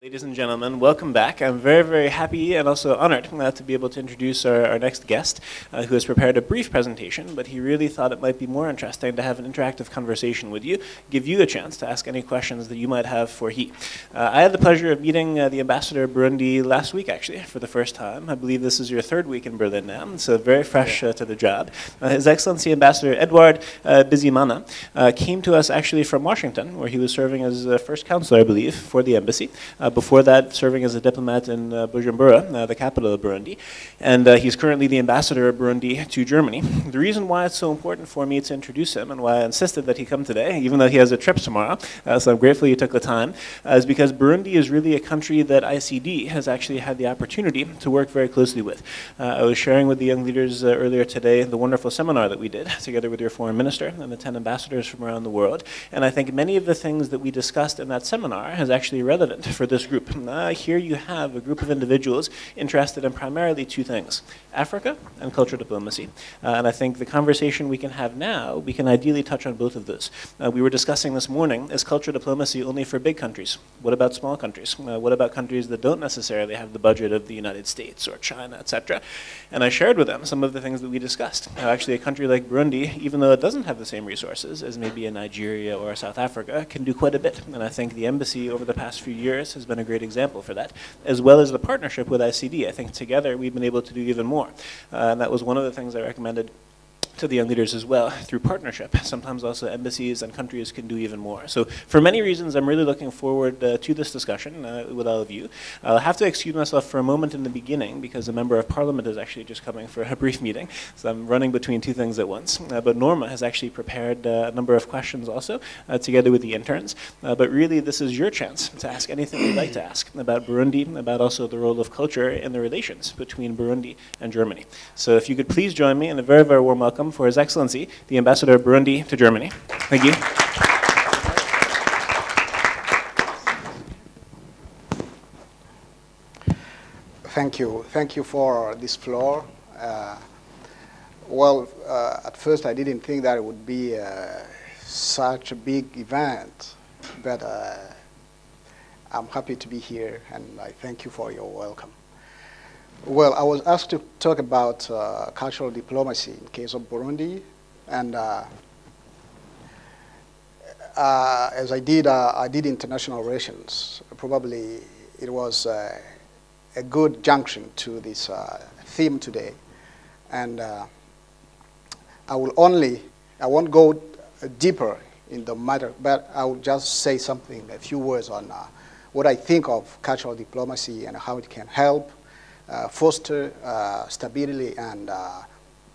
Ladies and gentlemen, welcome back. I'm very, very happy and also honored to be able to introduce our next guest, who has prepared a brief presentation, but he really thought it might be more interesting to have an interactive conversation with you, give you a chance to ask any questions that you might have for he. I had the pleasure of meeting the Ambassador of Burundi last week, actually, for the first time. I believe this is your third week in Berlin now, so very fresh to the job. His Excellency Ambassador Eduard Bizimana came to us actually from Washington, where he was serving as first counselor, I believe, for the embassy. Before that, serving as a diplomat in Bujumbura, the capital of Burundi. And he's currently the ambassador of Burundi to Germany. The reason why it's so important for me to introduce him and why I insisted that he come today, even though he has a trip tomorrow, so I'm grateful you took the time, is because Burundi is really a country that ICD has actually had the opportunity to work very closely with. I was sharing with the young leaders earlier today the wonderful seminar that we did together with your foreign minister and the 10 ambassadors from around the world. And I think many of the things that we discussed in that seminar is actually relevant for this group. Here you have a group of individuals interested in primarily two things: Africa and cultural diplomacy. And I think the conversation we can have now, we can ideally touch on both of those. We were discussing this morning, is cultural diplomacy only for big countries? What about small countries? What about countries that don't necessarily have the budget of the United States or China, etc.? And I shared with them some of the things that we discussed. Actually, a country like Burundi, even though it doesn't have the same resources as maybe a Nigeria or a South Africa, can do quite a bit. And I think the embassy over the past few years has been a great example for that, as well as the partnership with ICD. I think together we've been able to do even more. And that was one of the things I recommended to the young leaders as well, through partnership. Sometimes also embassies and countries can do even more. So for many reasons, I'm really looking forward to this discussion with all of you. I'll have to excuse myself for a moment in the beginning because a member of parliament is actually just coming for a brief meeting. So I'm running between two things at once. But Norma has actually prepared a number of questions also, together with the interns. But really, this is your chance to ask anything you'd like to ask about Burundi, about also the role of culture in the relations between Burundi and Germany. So if you could please join me in a very, very warm welcome for His Excellency, the Ambassador of Burundi to Germany. Thank you. Thank you. Thank you for this floor. At first I didn't think that it would be such a big event, but I'm happy to be here, and I thank you for your welcome. Well, I was asked to talk about cultural diplomacy in case of Burundi, and as I did international relations. Probably it was a good junction to this theme today, and I won't go deeper in the matter, but I will just say something, a few words on what I think of cultural diplomacy and how it can help foster stability and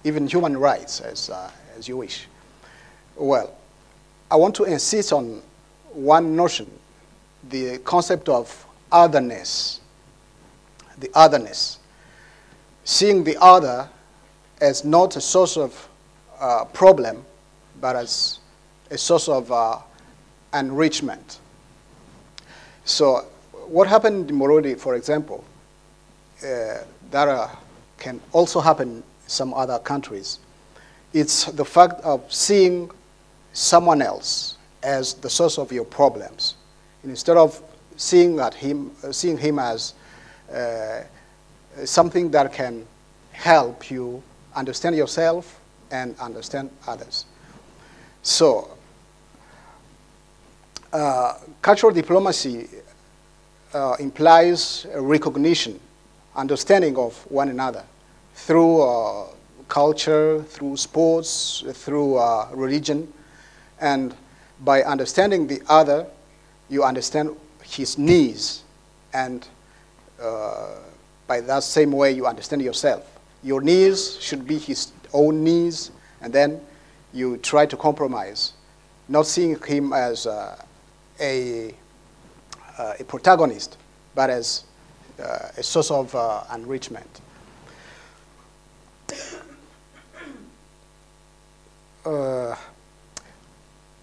even human rights, as you wish. Well, I want to insist on one notion, the concept of otherness. The otherness. Seeing the other as not a source of problem, but as a source of enrichment. So what happened in Burundi, for example, that can also happen in some other countries. It's the fact of seeing someone else as the source of your problems, instead of seeing him as something that can help you understand yourself and understand others. So, cultural diplomacy implies a recognition, understanding of one another through culture, through sports, through religion. And by understanding the other, you understand his needs. And by that same way, you understand yourself. Your needs should be his own needs, and then you try to compromise, not seeing him as a protagonist, but as a source of enrichment.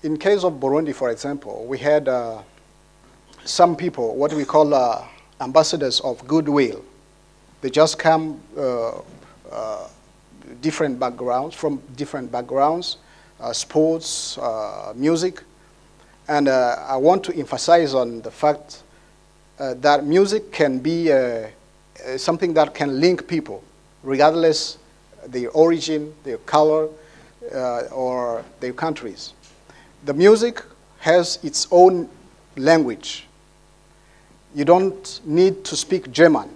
In case of Burundi, for example, we had some people, what we call ambassadors of goodwill. They just come different backgrounds, from different backgrounds, sports, music. And I want to emphasize on the fact that music can be something that can link people, regardless their origin, their color, or their countries. The music has its own language. You don't need to speak German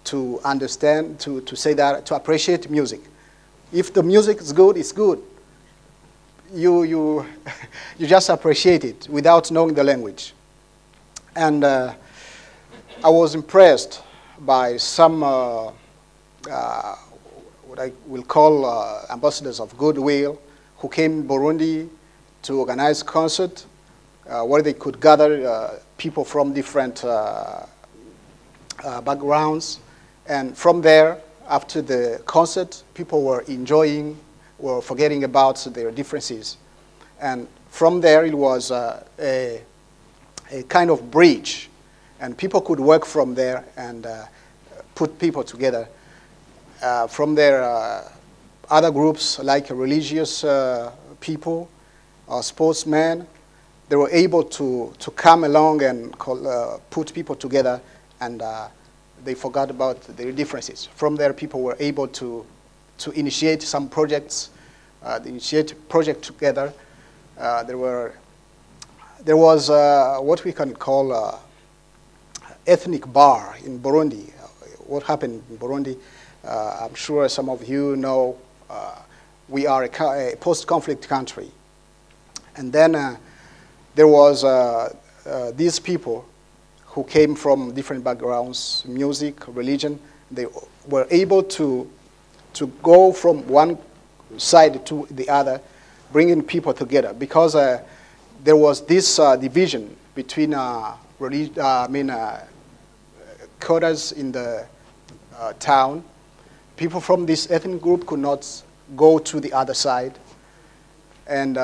to understand, to say that, to appreciate music. If the music is good, it's good. You just appreciate it without knowing the language. And I was impressed by some what I will call ambassadors of goodwill who came in Burundi to organize a concert where they could gather people from different backgrounds. And from there, after the concert, people were enjoying, were forgetting about their differences. And from there, it was a kind of bridge. And people could work from there and put people together. From there, other groups like religious people, sportsmen, they were able to come along and put people together, and they forgot about their differences. From there, people were able to initiate some projects, initiate project together. There was what we can call ethnic bar in Burundi. What happened in Burundi, I'm sure some of you know, we are a post-conflict country. And then there was these people who came from different backgrounds, music, religion. They were able to go from one side to the other, bringing people together, because there was this division between quotas in the town. People from this ethnic group could not go to the other side. And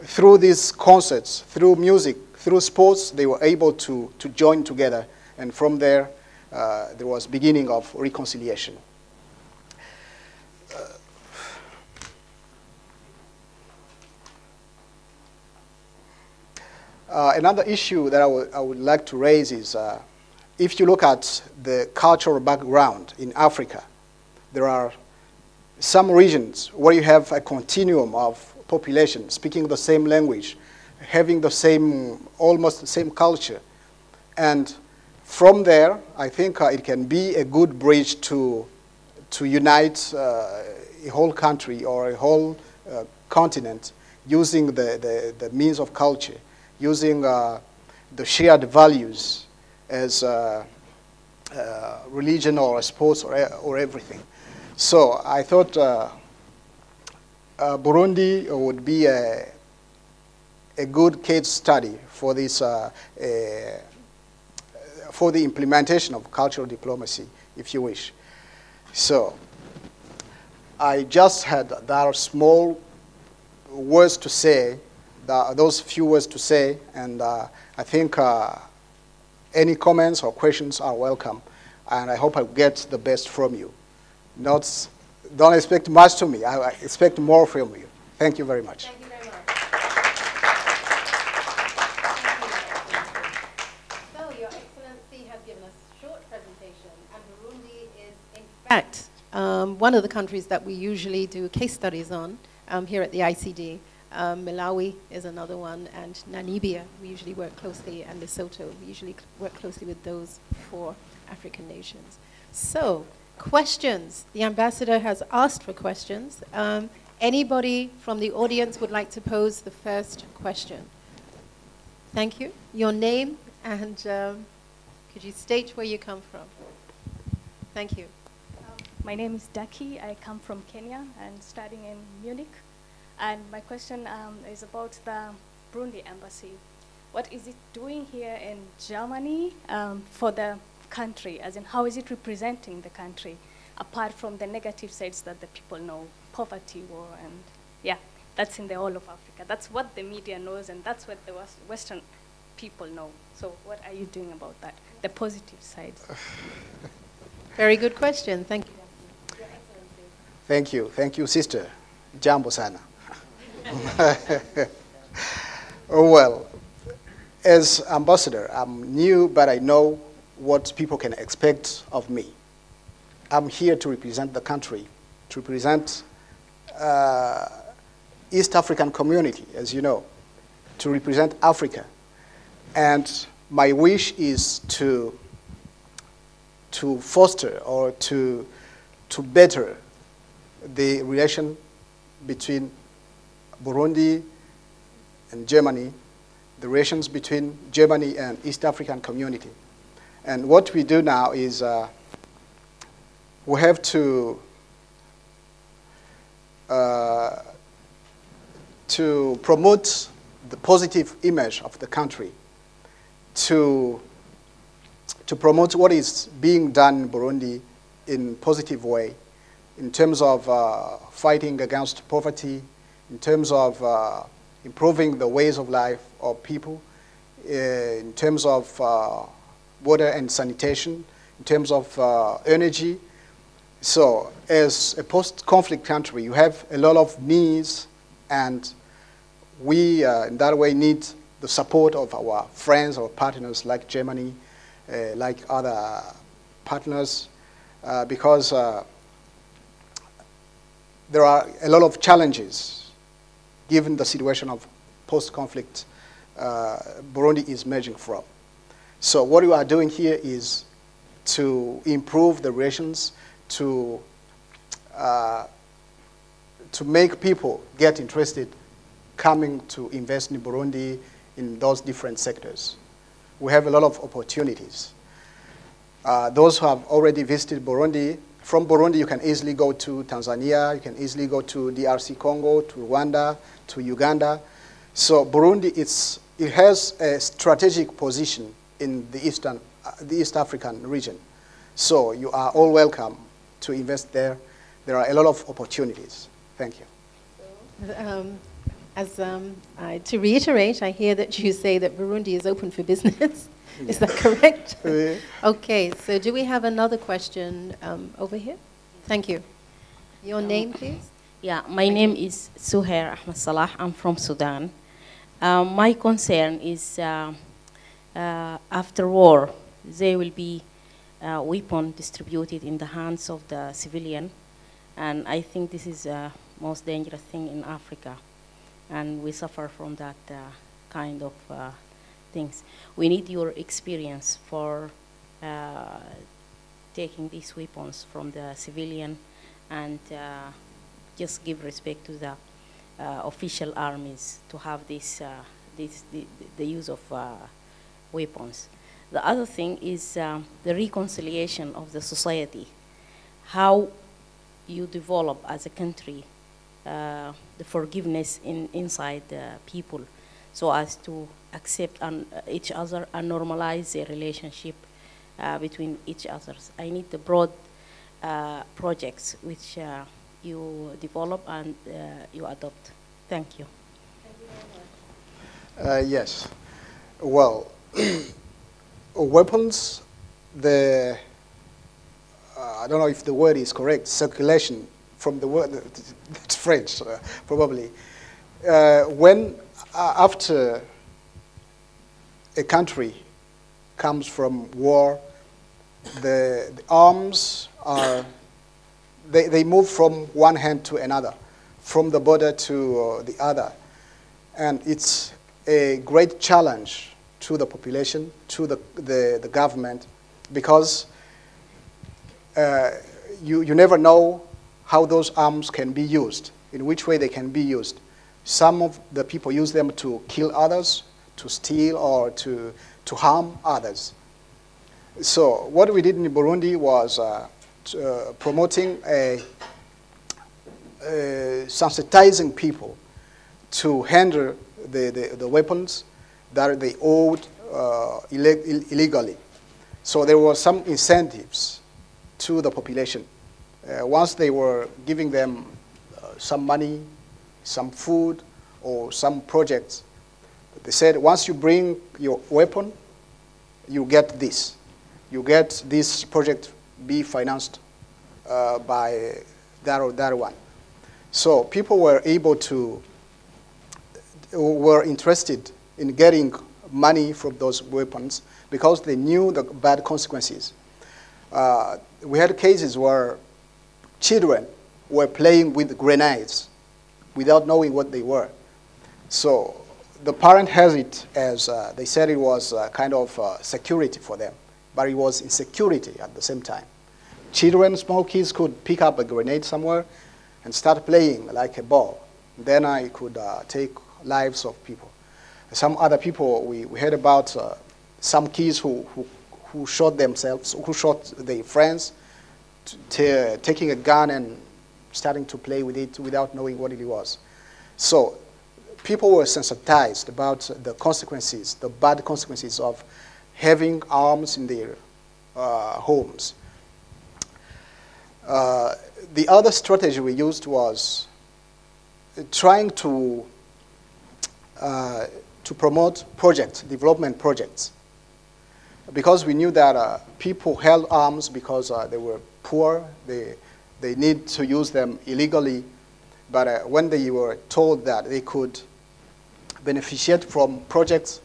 through these concerts, through music, through sports, they were able to join together. And from there, there was beginning of reconciliation. Another issue that I would like to raise is, if you look at the cultural background in Africa, there are some regions where you have a continuum of population speaking the same language, having the same, almost the same culture. And from there, I think it can be a good bridge to unite a whole country or a whole continent using the means of culture, using the shared values as religion or sports or everything. So I thought Burundi would be a good case study for this, for the implementation of cultural diplomacy, if you wish. So I just had that small words to say, those few words to say, and I think any comments or questions are welcome, and I hope I get the best from you. Don't expect much to me. I expect more from you. Thank you very much. Thank you very much. So, Your Excellency has given us a short presentation, and Burundi is, in fact, one of the countries that we usually do case studies on here at the ICD. Malawi is another one, and Namibia, we usually work closely, and Lesotho, we usually work closely with those 4 African nations. So, questions. The ambassador has asked for questions. Anybody from the audience would like to pose the first question? Thank you. Your name, and could you state where you come from? Thank you. My name is Daki. I come from Kenya and studying in Munich. And my question is about the Burundi embassy. What is it doing here in Germany for the country? As in, how is it representing the country, apart from the negative sides that the people know, poverty, war, and yeah, that's in the whole of Africa. That's what the media knows, and that's what the Western people know. So what are you doing about that, the positive sides? Very good question. Thank you. Your Excellency. Thank you. Thank you, sister. Jambo sana. Well, as ambassador, I'm new, but I know what people can expect of me. I'm here to represent the country, to represent East African community, as you know, to represent Africa. And my wish is to foster or to better the relation between Burundi and Germany, the relations between Germany and East African community. And what we do now is we have to promote the positive image of the country, to promote what is being done in Burundi in positive way, in terms of fighting against poverty, in terms of improving the ways of life of people, in terms of water and sanitation, in terms of energy. So as a post-conflict country, you have a lot of needs, and we, in that way, need the support of our friends or partners like Germany, like other partners, because there are a lot of challenges given the situation of post-conflict Burundi is emerging from. So what we are doing here is to improve the relations, to make people get interested coming to invest in Burundi in those different sectors. We have a lot of opportunities. Those who have already visited Burundi, from Burundi you can easily go to Tanzania, you can easily go to DRC Congo, to Rwanda, to Uganda. So Burundi, it has a strategic position in the East African region. So you are all welcome to invest there. There are a lot of opportunities. Thank you. To reiterate, I hear that you say that Burundi is open for business. Is that correct? Okay, so do we have another question over here? Thank you. Your name, please? Yeah, my name is Suhair Ahmed Salah. I'm from Sudan. My concern is after war, there will be weapons distributed in the hands of the civilian. And I think this is the most dangerous thing in Africa. And we suffer from that kind of things. We need your experience for taking these weapons from the civilian and just give respect to the official armies to have this, the use of weapons. The other thing is the reconciliation of the society. How you develop as a country the forgiveness inside the people, so as to accept each other and normalize the relationship between each others. I need the broad projects which you develop and you adopt. Thank you. Yes. Well, weapons, I don't know if the word is correct, circulation, from the word, that's French, probably. After a country comes from war, the arms they move from one hand to another, from the border to the other. And it's a great challenge to the population, to the government, because you never know how those arms can be used, in which way they can be used. Some of the people use them to kill others, to steal, or to harm others. So what we did in Burundi was promoting sensitizing people to handle the weapons that they owned illegally. So there were some incentives to the population. Once they were giving them some money, some food, or some projects, they said, once you bring your weapon, you get this. You get this project be financed by that or that one. So people were able to, were interested in getting money from those weapons because they knew the bad consequences. We had cases where children were playing with grenades without knowing what they were. So the parent has it as, they said it was kind of security for them, but it was insecurity at the same time. Children, small kids could pick up a grenade somewhere and start playing like a ball. Then I could take lives of people. Some other people, we heard about some kids who shot themselves, who shot their friends, taking a gun and starting to play with it without knowing what it was. So people were sensitized about the consequences, the bad consequences of having arms in their homes. The other strategy we used was trying to promote projects, development projects, because we knew that people held arms because they were poor, they need to use them illegally, but when they were told that they could beneficiate from projects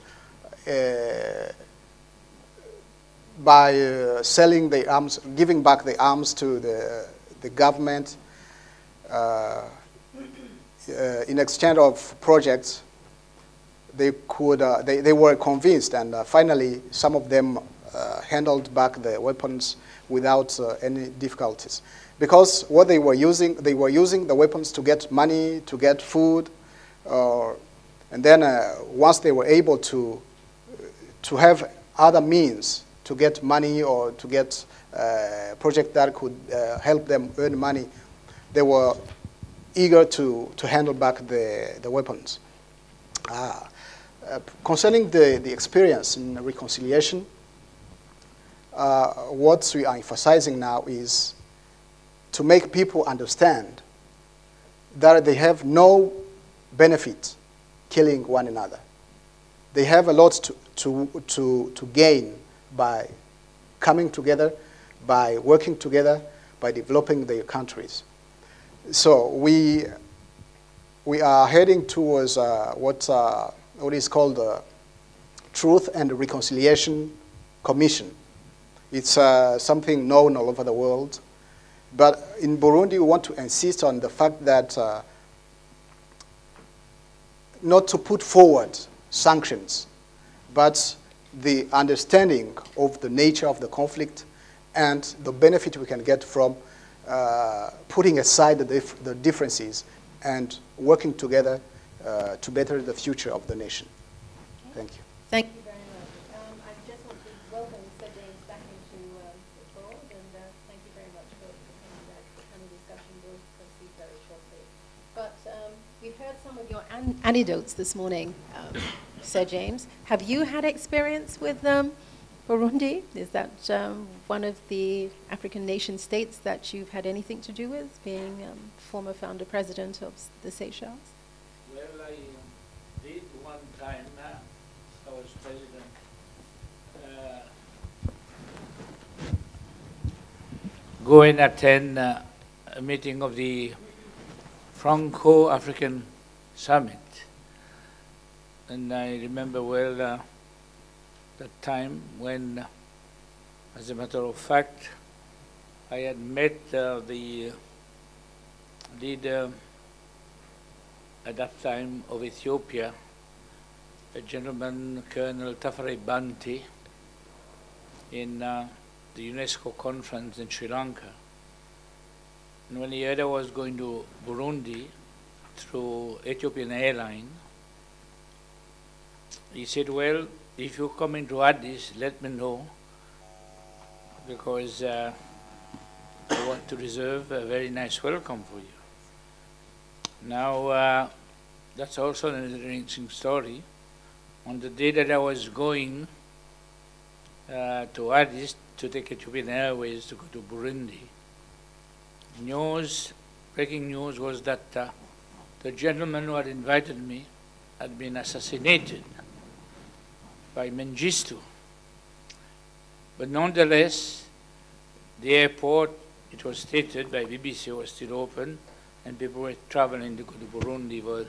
by selling the arms, giving back the arms to the government in exchange of projects, they were convinced, and finally some of them handled back the weapons without any difficulties. Because what they were using the weapons to get money, to get food, and then once they were able to have other means to get money or to get a project that could help them earn money, they were eager to handle back the weapons. Concerning the experience in reconciliation, what we are emphasizing now is to make people understand that they have no benefit killing one another. They have a lot to gain by coming together, by working together, by developing their countries. So we are heading towards what is called the Truth and Reconciliation Commission. It's something known all over the world. But in Burundi, we want to insist on the fact that not to put forward sanctions, but the understanding of the nature of the conflict and the benefit we can get from putting aside the differences and working together to better the future of the nation. Thank you. Thank you very much. I just want to welcome Sir James back into the board, and thank you very much for coming back to the panel discussion. We'll proceed very shortly. But we've heard some of your anecdotes this morning, Sir James. Have you had experience with Burundi? Is that one of the African nation states that you've had anything to do with, being former founder president of the Seychelles? Well, I did one time. I was president. Go and attend a meeting of the Franco-African Summit. And I remember well that time when, as a matter of fact, I had met the leader at that time of Ethiopia, a gentleman, Colonel Tafari Banti, in the UNESCO conference in Sri Lanka. And when he heard I was going to Burundi through Ethiopian Airline, he said, well, if you come into Addis, let me know, because I want to reserve a very nice welcome for you. Now, that's also an interesting story. On the day that I was going to Addis to take Ethiopian Airways to go to Burundi, breaking news was that the gentleman who had invited me had been assassinated by Mengistu. But nonetheless, the airport, it was stated by BBC, was still open, and people were traveling to go to Burundi for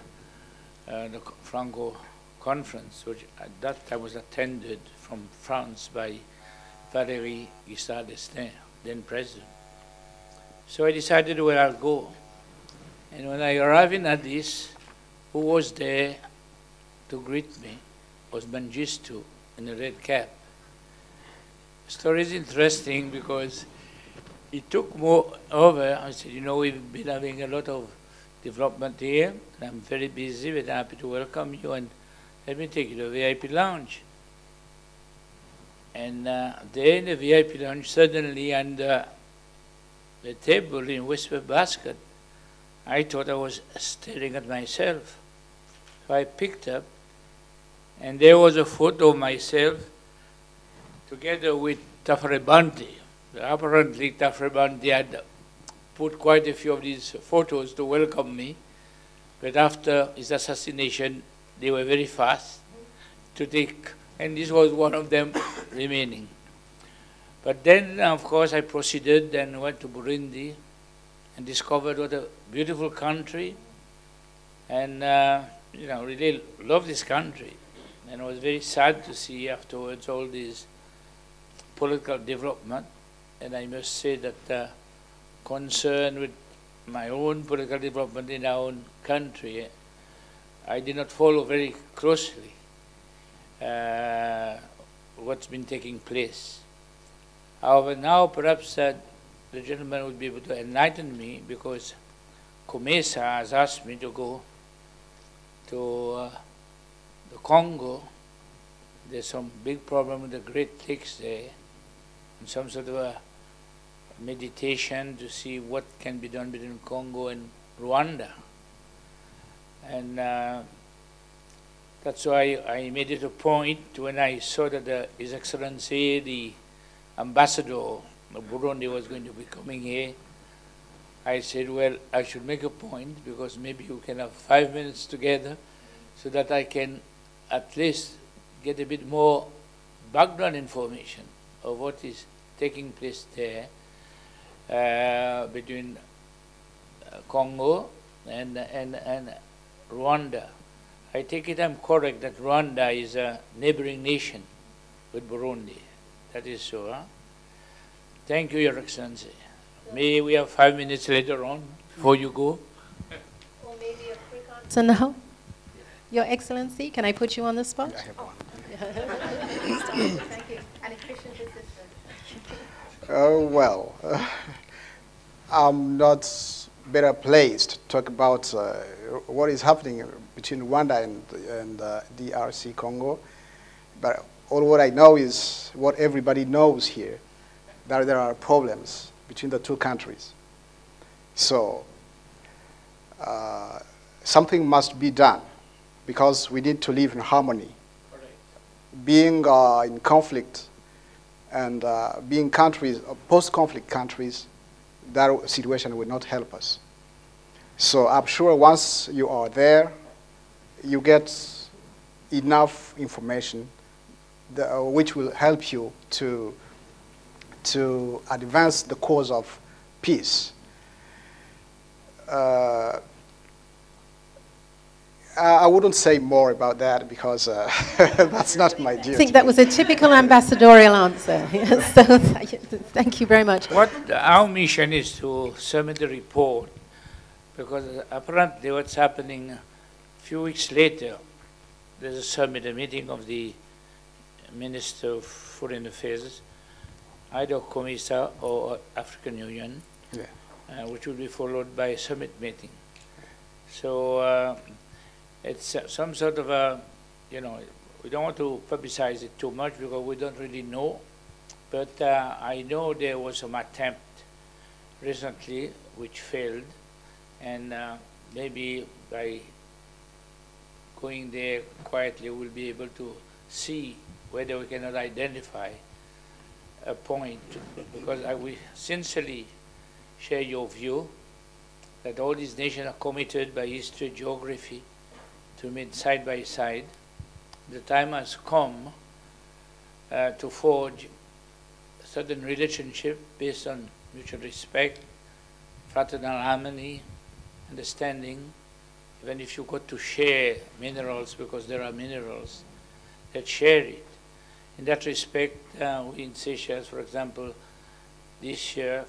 the Franco conference, which at that time was attended from France by Valéry Giscard d'Estaing, then president. So I decided where I'll go. And when I arrived in Addis, who was there to greet me was Mengistu in a red cap. The story is interesting because he took more over. I said, you know, we've been having a lot of development here, and I'm very busy, but happy to welcome you, and let me take you to the VIP lounge. And there in the VIP lounge, suddenly under the table in whisper basket, I thought I was staring at myself. So I picked up, and there was a photo of myself together with Tafrebanti. Apparently, Tafrebanti had put quite a few of these photos to welcome me, but after his assassination, they were very fast to take, and this was one of them remaining. But then, of course, I proceeded and went to Burundi and discovered what a beautiful country, and you know, really love this country. And I was very sad to see afterwards all this political development. And I must say that concerned with my own political development in our own country, I did not follow very closely what's been taking place. However, now perhaps the gentleman would be able to enlighten me, because COMESA has asked me to go to the Congo. There's some big problem with the Great Lakes there, and some sort of a meditation to see what can be done between Congo and Rwanda. And that's why I made it a point when I saw that His Excellency, the Ambassador of Burundi, was going to be coming here. I said, well, I should make a point, because maybe we can have 5 minutes together so that I can at least get a bit more background information of what is taking place there between Congo and Rwanda. I take it I'm correct that Rwanda is a neighboring nation with Burundi. That is so, huh? Thank you, Your Excellency. May we have 5 minutes later on before you go? Or maybe a quick answer now? Your Excellency, can I put you on the spot? I have one. Thank you. An efficient assistant. Well, I'm not better placed to talk about what is happening between Rwanda and DRC Congo, but all what I know is what everybody knows here, that there are problems between the two countries. So something must be done, because we need to live in harmony. Correct. Being in conflict and being countries, post-conflict countries, that situation will not help us. So I'm sure once you are there, you get enough information which will help you to advance the cause of peace. I wouldn't say more about that, because that's not my duty. I think that was a typical ambassadorial answer. So thank you very much. What our mission is to submit the report, because apparently what's happening a few weeks later, there's a summit, a meeting of the Minister of Foreign Affairs, either COMESA or African Union, Yeah. Which will be followed by a summit meeting. So it's some sort of a, you know, we don't want to publicize it too much because we don't really know, but I know there was some attempt recently which failed, and maybe by going there quietly we'll be able to see whether we cannot identify a point, because we sincerely share your view that all these nations are committed by history, geography, to meet side by side. The time has come to forge a certain relationship based on mutual respect, fraternal harmony, understanding, even if you got to share minerals, because there are minerals that share it. In that respect, in Seychelles, for example, this year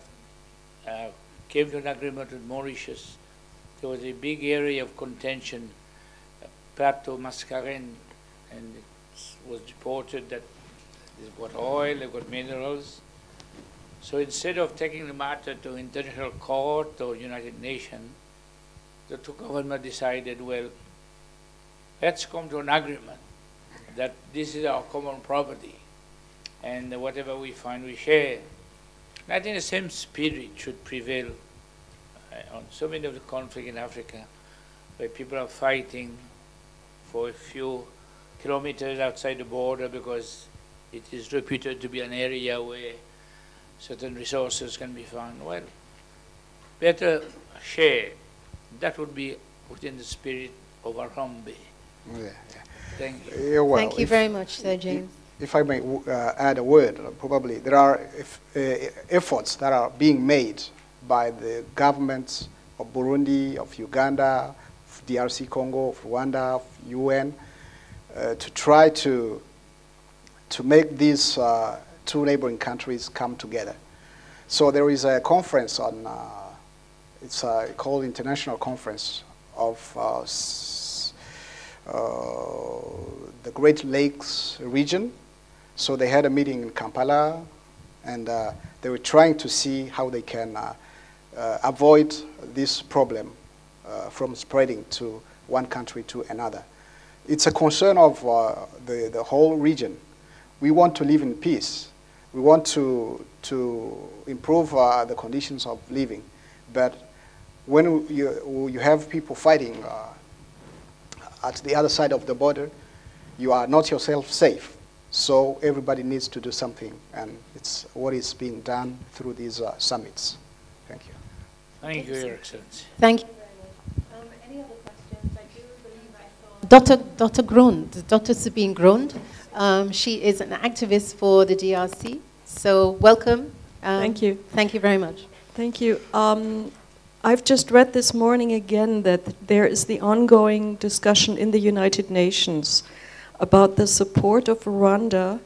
came to an agreement with Mauritius. There was a big area of contention, Plateau Mascarenes, and it was reported that they've got oil, they've got minerals. So instead of taking the matter to international court or United Nations, the two governments decided, well, let's come to an agreement that this is our common property, and whatever we find, we share. And I think the same spirit should prevail on so many of the conflicts in Africa, where people are fighting for a few kilometers outside the border because it is reputed to be an area where certain resources can be found. Well, better share. That would be within the spirit of Harambee. Yeah. Thank you. Yeah, well, Thank you very much, Sir James. If I may add a word, probably there are efforts that are being made by the governments of Burundi, of Uganda, of DRC Congo, of Rwanda, of UN, to try to make these two neighboring countries come together. So there is a conference on, it's called International Conference of the Great Lakes region. So they had a meeting in Kampala, and they were trying to see how they can avoid this problem from spreading to one country to another. It's a concern of the whole region. We want to live in peace. We want to improve the conditions of living. But when you have people fighting at the other side of the border, you are not yourself safe. So everybody needs to do something, and it's what is being done through these summits. Thank you. Thank you, Your Excellency. Thank you very much. Any other questions? I do believe I saw Dr. Grund, Dr. Sabine Grund. She is an activist for the DRC. So welcome. Thank you. Thank you very much. Thank you. I've just read this morning again that there is the ongoing discussion in the United Nations about the support of Rwanda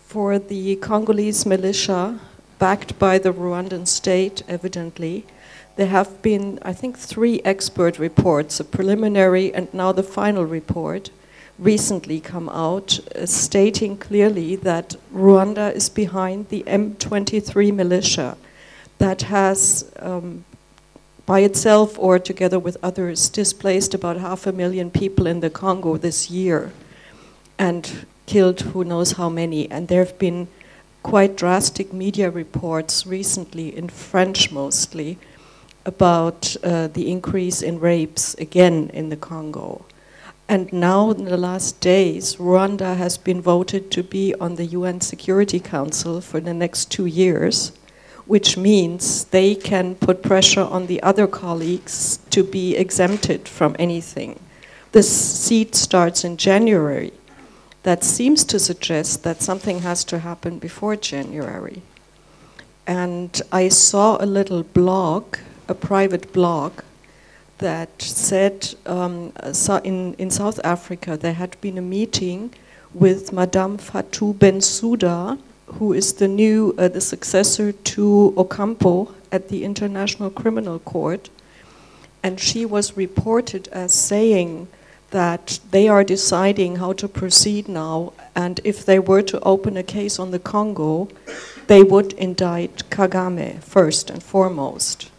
for the Congolese militia backed by the Rwandan state, evidently. There have been, I think, 3 expert reports, a preliminary and now the final report, recently come out stating clearly that Rwanda is behind the M23 militia that has, by itself or together with others, displaced about 500,000 people in the Congo this year and killed who knows how many. And there have been quite drastic media reports recently, in French mostly, about the increase in rapes again in the Congo. And now, in the last days, Rwanda has been voted to be on the UN Security Council for the next 2 years, which means they can put pressure on the other colleagues to be exempted from anything. This seat starts in January. That seems to suggest that something has to happen before January. And I saw a little blog, a private blog, that said in South Africa there had been a meeting with Madame Fatou Bensouda, who is the new, the successor to Ocampo at the International Criminal Court. And she was reported as saying that they are deciding how to proceed now, and if they were to open a case on the Congo, they would indict Kagame first and foremost.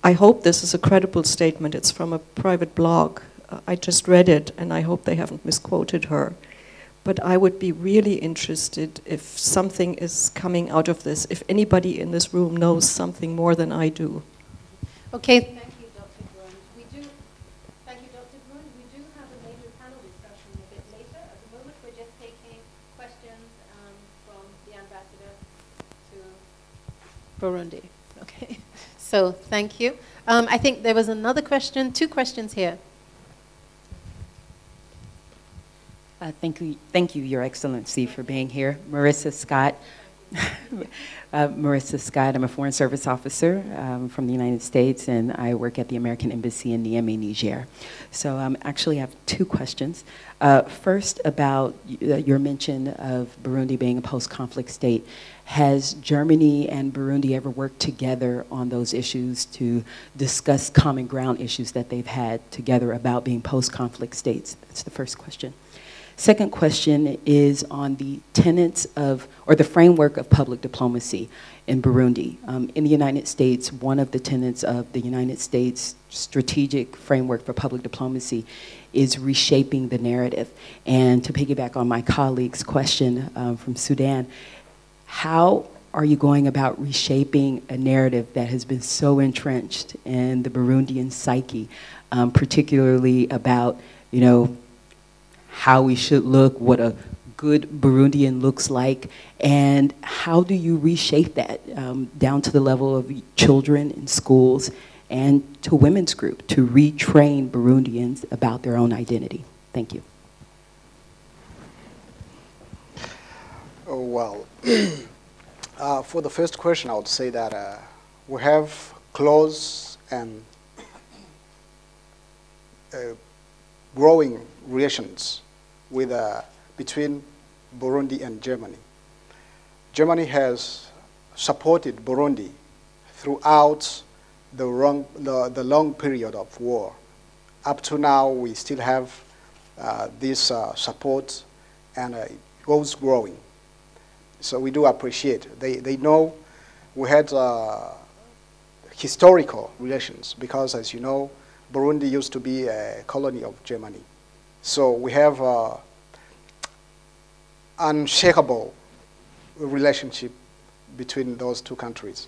I hope this is a credible statement. It's from a private blog. I just read it, and I hope they haven't misquoted her. But I would be really interested if something is coming out of this, if anybody in this room knows something more than I do. Okay. Thank you, Dr. Grund. Thank you, Dr. Grund. We do have a major panel discussion a bit later. At the moment, we're just taking questions from the ambassador to Burundi. Okay. So thank you. I think there was another question, 2 questions here. Thank you, Your Excellency, for being here. Marissa Scott, Marissa Scott. I'm a Foreign Service officer from the United States, and I work at the American Embassy in Niamey, Niger. So actually I have two questions. First, about your mention of Burundi being a post-conflict state. Has Germany and Burundi ever worked together on those issues to discuss common ground issues that they've had together about being post-conflict states? That's the first question. Second question is on the tenets of, or the framework of public diplomacy in Burundi. In the United States, one of the tenets of the United States strategic framework for public diplomacy is reshaping the narrative. And to piggyback on my colleague's question from Sudan, how are you going about reshaping a narrative that has been so entrenched in the Burundian psyche, particularly about, you know, how we should look, what a good Burundian looks like, and how do you reshape that down to the level of children in schools and to women's group to retrain Burundians about their own identity? Thank you. Oh, well, for the first question, I would say that we have close and growing relations with, between Burundi and Germany. Germany has supported Burundi throughout the long period of war. Up to now, we still have this support, and it goes growing. So we do appreciate. They know we had historical relations because, as you know, Burundi used to be a colony of Germany. So we have unshakable relationship between those two countries.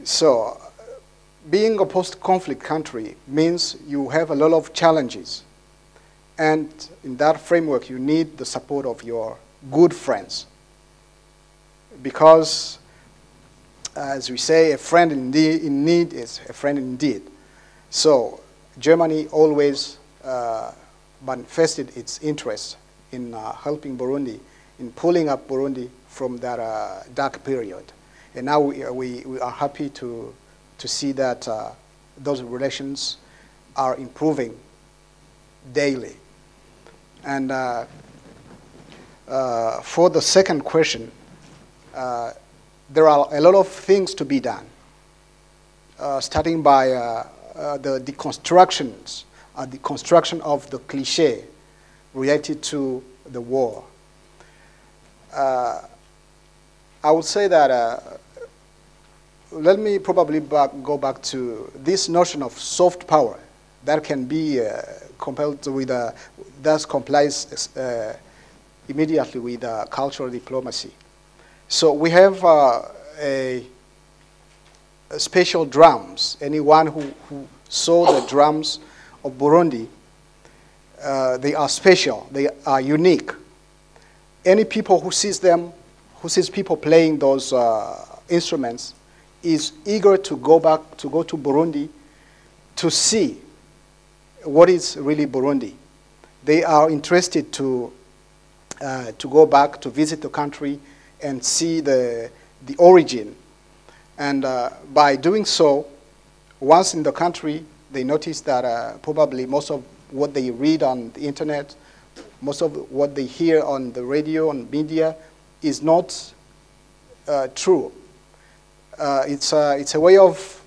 So being a post-conflict country means you have a lot of challenges. And in that framework, you need the support of your good friends. Because, as we say, a friend in need is a friend indeed. So Germany always manifested its interest in helping Burundi, in pulling up Burundi from that dark period. And now we are happy to see that those relations are improving daily. And for the second question, there are a lot of things to be done, starting by the deconstruction of the cliché related to the war. I would say that, let me probably go back to this notion of soft power that can be compelled with, that complies immediately with cultural diplomacy. So we have special drums. Anyone who saw the drums of Burundi, they are special, they are unique. Any people who sees them, who sees people playing those instruments, is eager to go to Burundi to see what is really Burundi. They are interested to go back, to visit the country and see the origin. And by doing so, once in the country, they notice that probably most of what they read on the internet, most of what they hear on the radio and media is not true. It's a way of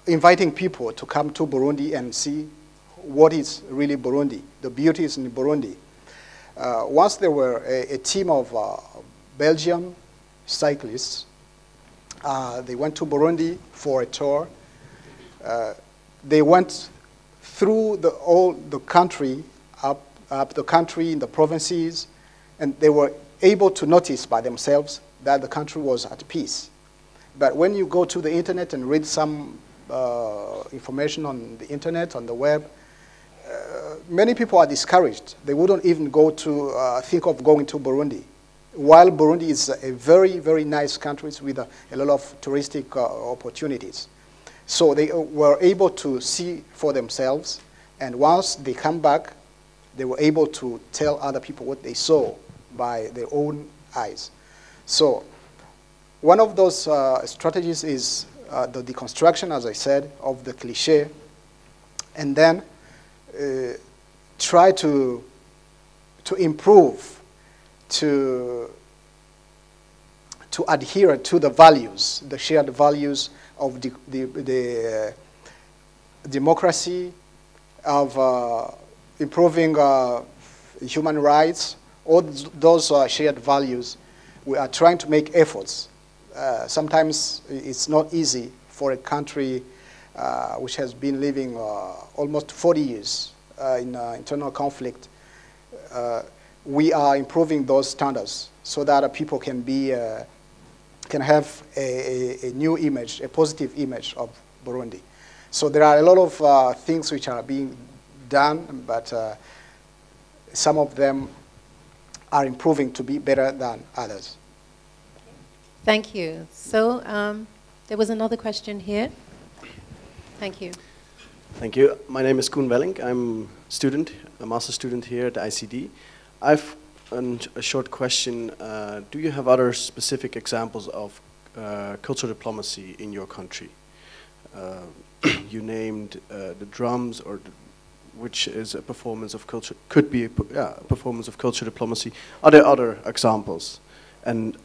inviting people to come to Burundi and see what is really Burundi, the beauties in Burundi. Once there were a team of Belgian cyclists. They went to Burundi for a tour. They went through the country, up the country in the provinces, and they were able to notice by themselves that the country was at peace. But when you go to the internet and read some information on the internet, on the web, many people are discouraged. They wouldn't even go to think of going to Burundi. While Burundi is a very, very nice country with a lot of touristic opportunities. So they were able to see for themselves, and once they come back, they were able to tell other people what they saw by their own eyes. So one of those strategies is the deconstruction, as I said, of the cliché, and then try to improve, to adhere to the values, the shared values of the democracy, of improving human rights, all those shared values. We are trying to make efforts. Sometimes it's not easy for a country which has been living almost 40 years in internal conflict. We are improving those standards so that people can be can have a new image, a positive image of Burundi. So there are a lot of things which are being done, but some of them are improving to be better than others. Thank you. So there was another question here. Thank you. Thank you. My name is Koen Welling. I'm a master's student here at the ICD. I've a short question. Do you have other specific examples of cultural diplomacy in your country? You named the drums, or which is a performance of culture, could be a performance of cultural diplomacy. Are there other examples? And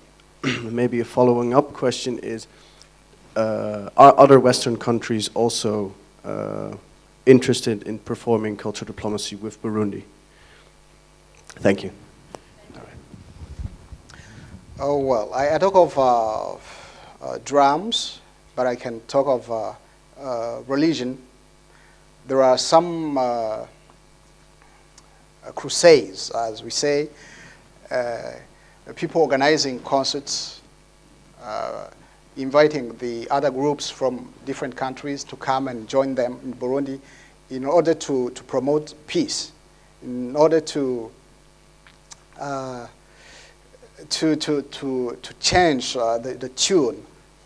maybe a following up question is, are other Western countries also interested in performing cultural diplomacy with Burundi? Thank you. All right. Oh, well, I talk of drums, but I can talk of religion. There are some crusades, as we say, people organizing concerts, inviting the other groups from different countries to come and join them in Burundi in order to promote peace, in order to change the tune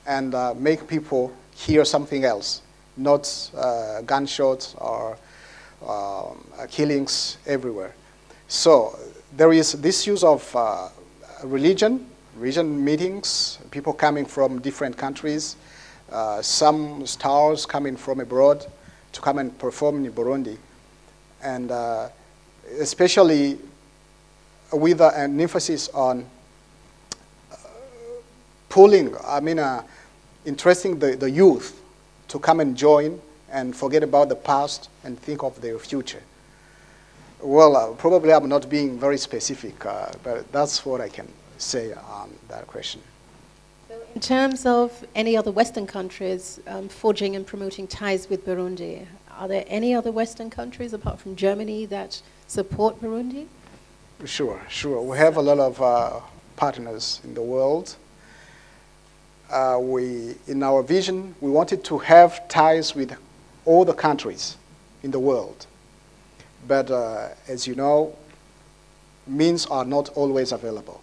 and make people hear something else, not gunshots or killings everywhere. So there is this use of religion meetings, people coming from different countries, some stars coming from abroad to come and perform in Burundi, and especially with an emphasis on interesting the youth to come and join and forget about the past and think of their future. Well, probably I'm not being very specific, but that's what I can say on that question. So in terms of any other Western countries forging and promoting ties with Burundi, are there any other Western countries apart from Germany that support Burundi? Sure. We have a lot of partners in the world. In our vision, we wanted to have ties with all the countries in the world. But as you know, means are not always available.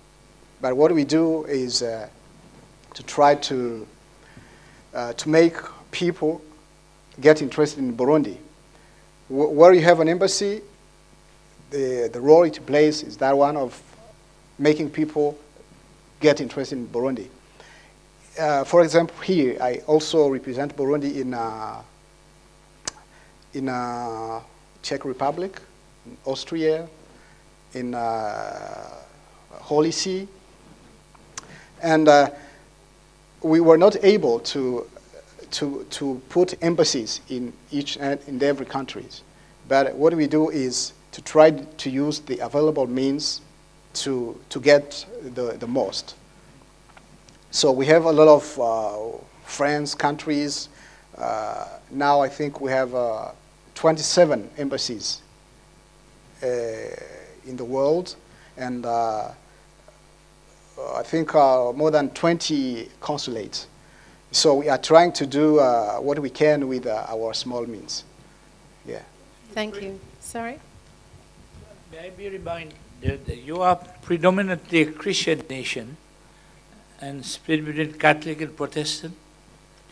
But what we do is to try to make people get interested in Burundi. Where you have an embassy, the role it plays is that one of making people get interested in Burundi. For example, here I also represent Burundi in Czech Republic, in Austria, in Holy See, and we were not able to put embassies in each and in every country. But what we do is to try to use the available means to get the most. So we have a lot of friends, countries. Now I think we have 27 embassies in the world, and I think more than 20 consulates. So we are trying to do what we can with our small means. Yeah. Thank you. Sorry? May I be reminded that you are predominantly a Christian nation and split between Catholic and Protestant?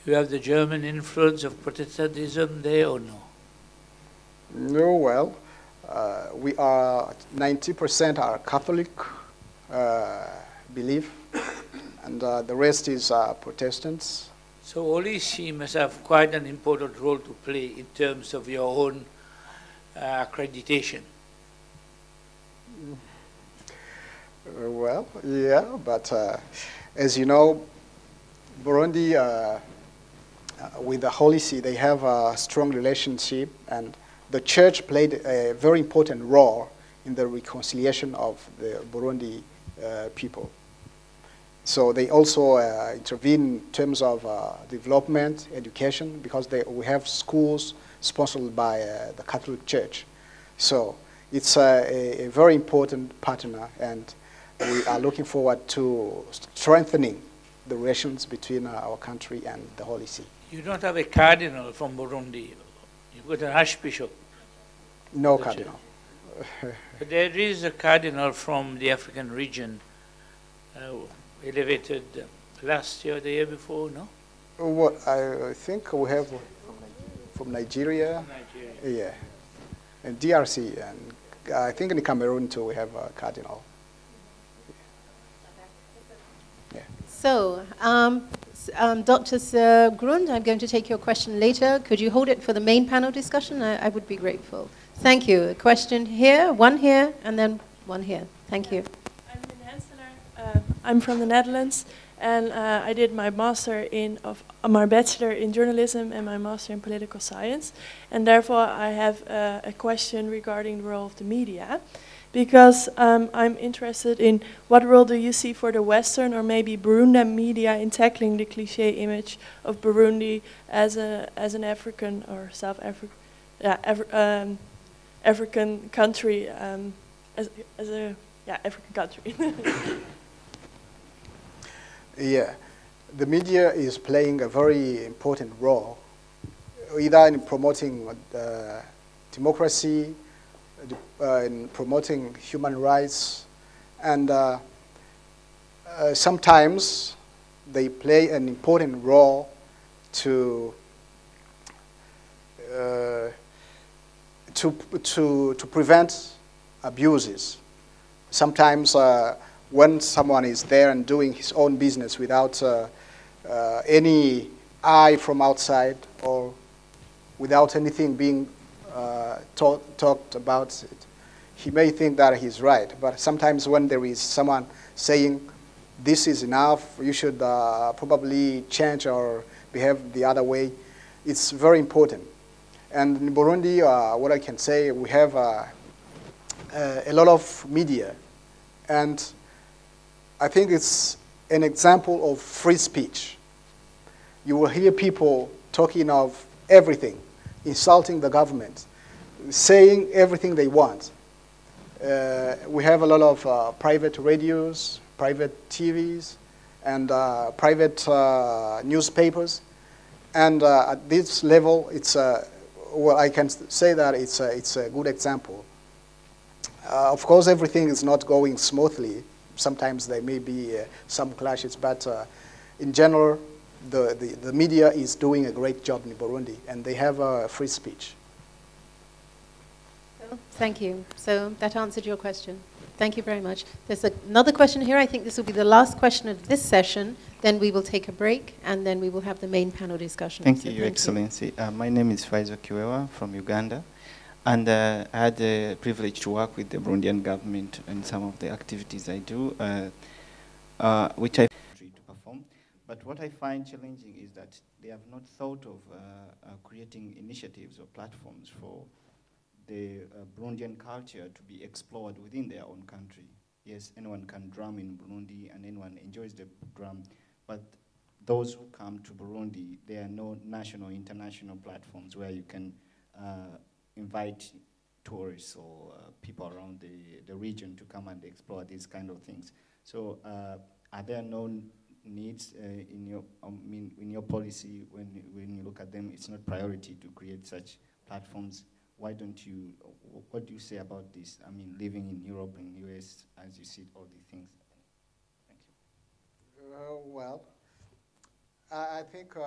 Do you have the German influence of Protestantism there or no? No, well, we are 90% are Catholic, belief, and the rest is Protestants. So OLC must have quite an important role to play in terms of your own accreditation. Well, yeah, but as you know, Burundi, with the Holy See, they have a strong relationship, and the church played a very important role in the reconciliation of the Burundi people. So they also intervene in terms of development, education, because we have schools sponsored by the Catholic Church. So it's a very important partner, and we are looking forward to strengthening the relations between our country and the Holy See. You don't have a cardinal from Burundi. You've got an archbishop. No cardinal. But there is a cardinal from the African region, elevated last year or the year before, no? What I think we have from Nigeria. Yeah, and DRC, and I think in Cameroon too we have a cardinal. Yeah. So, Dr. Grund, I'm going to take your question later. Could you hold it for the main panel discussion? I would be grateful. Thank you. A question here, and then one here. Thank you. I'm from the Netherlands, and I did my my bachelor in journalism and my master in political science, and therefore I have a question regarding the role of the media, because I'm interested in what role do you see for the Western or maybe Burundian media in tackling the cliché image of Burundi as an African or South African, African country, as a African country. Yeah, the media is playing a very important role, either in promoting democracy, in promoting human rights, and sometimes they play an important role to prevent abuses. Sometimes when someone is there and doing his own business without any eye from outside or without anything being talked about it, he may think that he's right. But sometimes when there is someone saying, this is enough, you should probably change or behave the other way, it's very important. And in Burundi, what I can say, we have a lot of media, and I think it's an example of free speech. You will hear people talking of everything, insulting the government, saying everything they want. We have a lot of private radios, private TVs, and private newspapers. And at this level, it's well, I can say that it's a good example. Of course, everything is not going smoothly. Sometimes there may be some clashes, but in general, the media is doing a great job in Burundi, and they have free speech. Thank you. So that answered your question. Thank you very much. There's another question here. I think this will be the last question of this session. Then we will take a break, and then we will have the main panel discussion. Thank you, Your Excellency. My name is Faizo Kiwewa from Uganda. And I had the privilege to work with the Burundian government in some of the activities I do, which I to perform. But what I find challenging is that they have not thought of creating initiatives or platforms for the Burundian culture to be explored within their own country. Yes, anyone can drum in Burundi and anyone enjoys the drum, but those who come to Burundi, there are no national, international platforms where you can invite tourists or people around the region to come and explore these kind of things. So are there no needs in your policy when you look at them? It's not priority to create such platforms. Why don't you, what do you say about this? I mean, living in Europe and US, as you see all these things. Thank you. Well, I think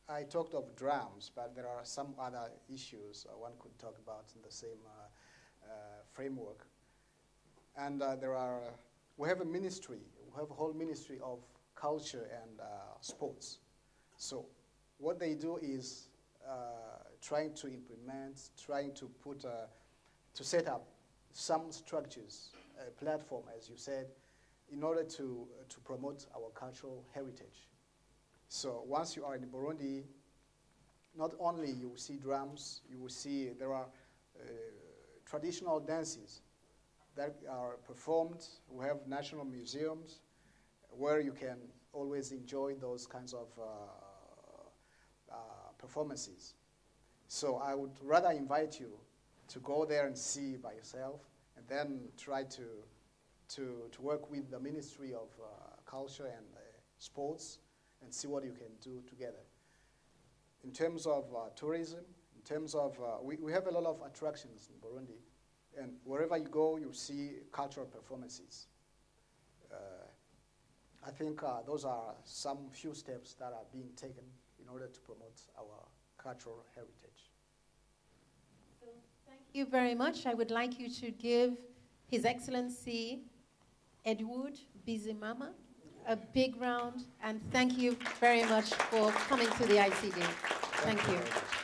I talked of drums, but there are some other issues one could talk about in the same framework. And we have a ministry, we have a whole ministry of culture and sports. So what they do is trying to implement, trying to set up some structures, a platform, as you said, in order to promote our cultural heritage. So once you are in Burundi, not only you will see drums, you will see there are traditional dances that are performed. We have national museums where you can always enjoy those kinds of performances. So I would rather invite you to go there and see by yourself, and then try to work with the Ministry of Culture and Sports and see what you can do together. In terms of tourism, in terms of, we have a lot of attractions in Burundi, and wherever you go, you see cultural performances. I think those are some few steps that are being taken in order to promote our cultural heritage. So, thank you very much. I would like you to give His Excellency Eduard Bizimana a big round, and thank you very much for coming to the ICD. Thank you.